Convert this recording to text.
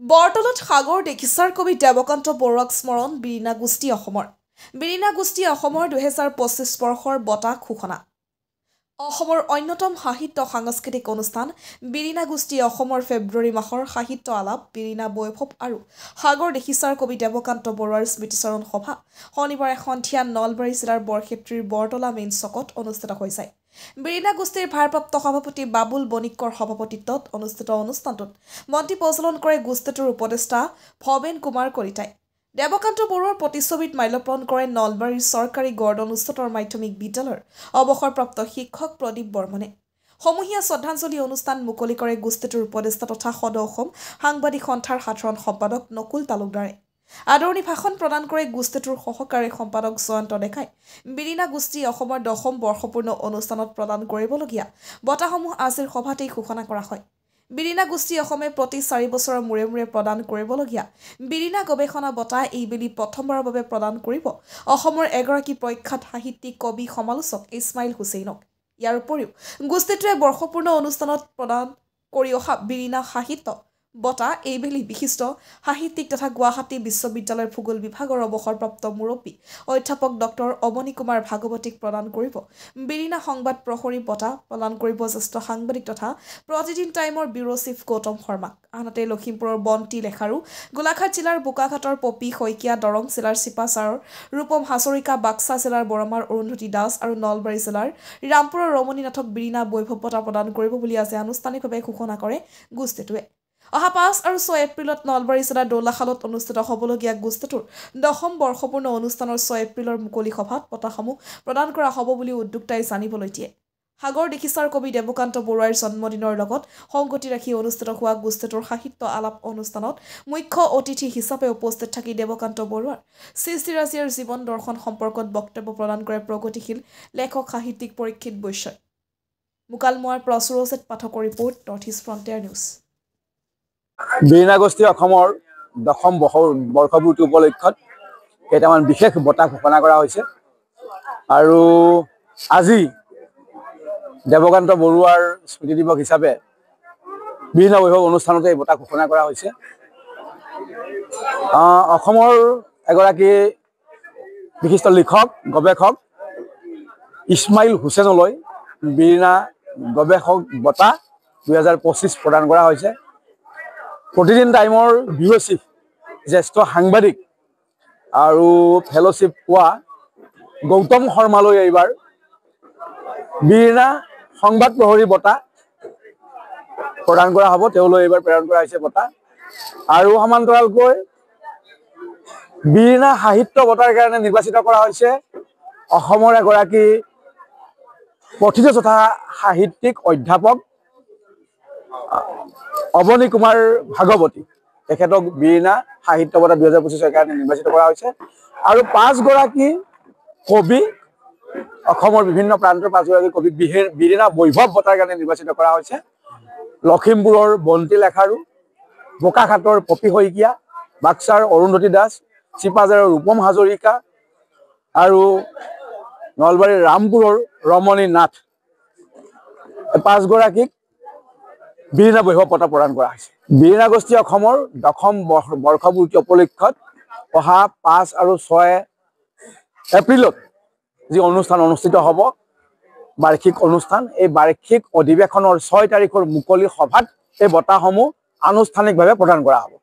বৰতলত সাগৰ দেখিছাৰ কবি দেৱকান্ত বৰুৱাক স্মৰণ বিৰিণা গোষ্ঠী অসমৰ। বিৰিণা গোষ্ঠী অসমৰ ২০২৫ বৰ্ষৰ বঁটা ঘোষণা। অসমৰ অন্যতম সাহিত্য সাংস্কৃতিক অনুষ্ঠান বিৰিণা গোষ্ঠী অসমৰ ফেব্ৰুৱাৰী মাহৰ সাহিত্য আলাপ বিৰিণা বৈভৱ আৰু সাগৰ দেখিছাৰ কবি দেৱকান্ত বৰুৱাৰ স্মৃতিচাৰণ সভা শনিবাৰে সন্ধিয়া নলবাৰী জিলাৰ বৰক্ষেত্ৰীৰ বৰতলা মেইন চকত অনুষ্ঠিত হৈছে। বিৰিণা গোষ্ঠীৰ ভাৰপ্ৰাপ্ত সভাপতি বাবুল বণিকৰ সভাপতিত্বত অনুষ্ঠিত অনুষ্ঠানটোত মন্ত্ৰী পৰিচালন কৰে গোষ্ঠীটোৰ উপদেষ্টা ভৱেন কুমাৰ কলিতাই। দেৱকান্ত বৰুৱাৰ প্ৰতিচ্ছবিত মাল্যৰ্পণ কৰে নলবাৰীৰ চৰকাৰী গৰ্ডন উচ্চতৰ মাধ্যমিক বিদ্যালয়ৰ অৱসৰপ্ৰাপ্ত শিক্ষক প্ৰদীপ বৰ্মনে। সমূহীয়া শ্ৰদ্ধাঞ্জলি অনুষ্ঠান মুকলি কৰে গোষ্ঠীটোৰ উপদেষ্টা তথা সদৌ অসম সাংবাদিক সন্থাৰ সাধাৰণ সম্পাদক নকুল তালুকদাৰে। আদৰণি ভাষণ প্ৰদান কৰে গোষ্ঠীটোৰ সহকাৰী সম্পাদক জয়ন্ত ডেকাই। বিৰিণা গোষ্ঠী অসমৰ ১০ম বৰ্ষপূৰ্ণ অনুষ্ঠানত প্ৰদান কৰিবলগীয়া বঁটাসমূহ আজিৰ সভাতেই ঘোষণা কৰা হয়। বিৰিণা গোষ্ঠী অসমে প্ৰতি ৪ বছৰৰ মূৰে মূৰে প্ৰদান কৰিবলগীয়া বিৰিণা গৱেষণা বঁটা এইবেলি প্ৰথমবাৰৰ বাবে প্ৰদান কৰিব অসমৰ এগৰাকী প্ৰখ্যাত সাহিত্যিক কবি সমালোচক ইছমাইল হুছেইনক। ইয়াৰ উপৰিও গোষ্ঠীটোৱে বৰ্ষপূৰ্ণ অনুষ্ঠানত প্ৰদান কৰি অহা বিৰিণা সাহিত্য বঁটা এইবেলি বিশিষ্ট সাহিত্যিক তথা গুৱাহাটী বিশ্ববিদ্যালয়ৰ ভূগোল বিভাগৰ অৱসৰপ্ৰাপ্ত মুৰব্বী অধ্যাপক ডক্টৰ অৱনী কুমাৰ ভাগৱতীক প্ৰদান কৰিব। বিৰিণা সংবাদ প্ৰহৰী বঁটা প্ৰদান কৰিব জ্যেষ্ঠ সাংবাদিক তথা প্ৰতিদিন টাইমৰ ব্যুৰো চিফ গৌতম শৰ্মাক। আনহাতে লখিমপুৰৰ বন্তি লেখাৰু, গোলাঘাট জিলাৰ বোকাঘাটৰ পপী শইকীয়া, দৰং জিলাৰ চিপাচাৰৰ ৰূপম হাজৰিকা, বাক্সা জিলাৰ বৰমাৰ অৰুন্ধতী দাস আৰু নলবাৰী জিলাৰ ৰামপুৰৰ ৰমণী নাথক বিৰিণা বৈভৱ বঁটা প্ৰদান কৰিব বুলি আজি আনুষ্ঠানিকভাৱে ঘোষণা কৰে গোষ্ঠীটোৱে। অহা ৫ আৰু ৬ এপ্ৰিলত নলবাৰী জিলাৰ দৌলাশালত অনুষ্ঠিত হ'বলগীয়া গোষ্ঠীটোৰ ১০ম বৰ্ষপূৰ্ণ অনুষ্ঠানৰ ৬ এপ্ৰিলৰ মুকলি সভাত বঁটাসমূহ প্ৰদান কৰা হ'ব বুলি উদ্যোক্তাই জানিবলৈ দিয়ে। সাগৰ দেখিছাৰ কবি দেৱকান্ত বৰুৱাৰ জন্মদিনৰ লগত সংগতি ৰাখি অনুষ্ঠিত হোৱা গোষ্ঠীটোৰ সাহিত্য আলাপ অনুষ্ঠানত মুখ্য অতিথি হিচাপে উপস্থিত থাকি দেৱকান্ত বৰুৱাৰ সৃষ্টিৰাজিৰ জীৱন দৰ্শন সম্পৰ্কত বক্তব্য প্ৰদান কৰে প্ৰগতিশীল লেখক সাহিত্যিক পৰীক্ষিত বৈশ্যই। মুকালমুৱাৰ পৰা সুৰজিত পাঠকৰ report, North East Frontier News. বিৰিণা গোষ্ঠী অসমৰ ১০ম বৰ্ষপূৰ্তি উপলক্ষত কেইটামান বিশেষ বঁটা ঘোষণা কৰা হৈছে আৰু আজি দেৱকান্ত বৰুৱাৰ স্মৃতি দিৱস হিচাপে বিৰিণা বৈভৱ অনুষ্ঠানতে এই বঁটা ঘোষণা কৰা হৈছে। অসমৰ এগৰাকী বিশিষ্ট লিখক গৱেষক ইছমাইল হুছেইনলৈ বিৰিণা গৱেষক বঁটা ২০২৫ প্ৰদান কৰা হৈছে। প্ৰতিদিন টাইমৰ ব্যুৰো চিফ জ্যেষ্ঠ সাংবাদিক আৰু ফেলোশ্বিপ পোৱা গৌতম শৰ্মালৈ এইবাৰ বিৰিণা সংবাদ প্ৰহৰী বঁটা প্ৰদান কৰা হ'ব। তেওঁলৈ এইবাৰ প্ৰেৰণ কৰা হৈছে বঁটা। আৰু সমান্তৰালকৈ বিৰিণা সাহিত্য বঁটাৰ কাৰণে নিৰ্বাচিত কৰা হৈছে অসমৰ এগৰাকী প্ৰথিত তথা সাহিত্যিক অধ্যাপক অৱনী কুমাৰ ভাগৱতী। তেখেতক বিৰিণা সাহিত্য বঁটা ২০২৫ৰ কাৰণে নিৰ্বাচিত কৰা হৈছে। আৰু ৫ গৰাকী কবি, অসমৰ বিভিন্ন প্ৰান্তৰ ৫ গৰাকী কবি বিৰিণা বৈভৱ বঁটাৰ কাৰণে নিৰ্বাচিত কৰা হৈছে। লখিমপুৰৰ বন্তি লেখাৰু, বোকাঘাটৰ পপী শইকীয়া, বাক্সাৰ অৰুন্ধতী দাস, চিপাঝাৰৰ ৰূপম হাজৰিকা আৰু নলবাৰীৰ ৰামপুৰৰ ৰমণী নাথ, ৫ গৰাকীক বিৰিণা বৈভৱ বঁটা প্ৰদান কৰা হৈছে। বিৰিণা গোষ্ঠী অসমৰ ১০ম বৰ্ষপূৰ্তি উপলক্ষত অহা ৫ আৰু ৬ এপ্ৰিলত যি অনুষ্ঠান অনুষ্ঠিত হ'ব, বাৰ্ষিক অনুষ্ঠান, এই বাৰ্ষিক অধিৱেশনৰ ৬ তাৰিখৰ মুকলি সভাত এই বঁটাসমূহ আনুষ্ঠানিকভাৱে প্ৰদান কৰা হ'ব।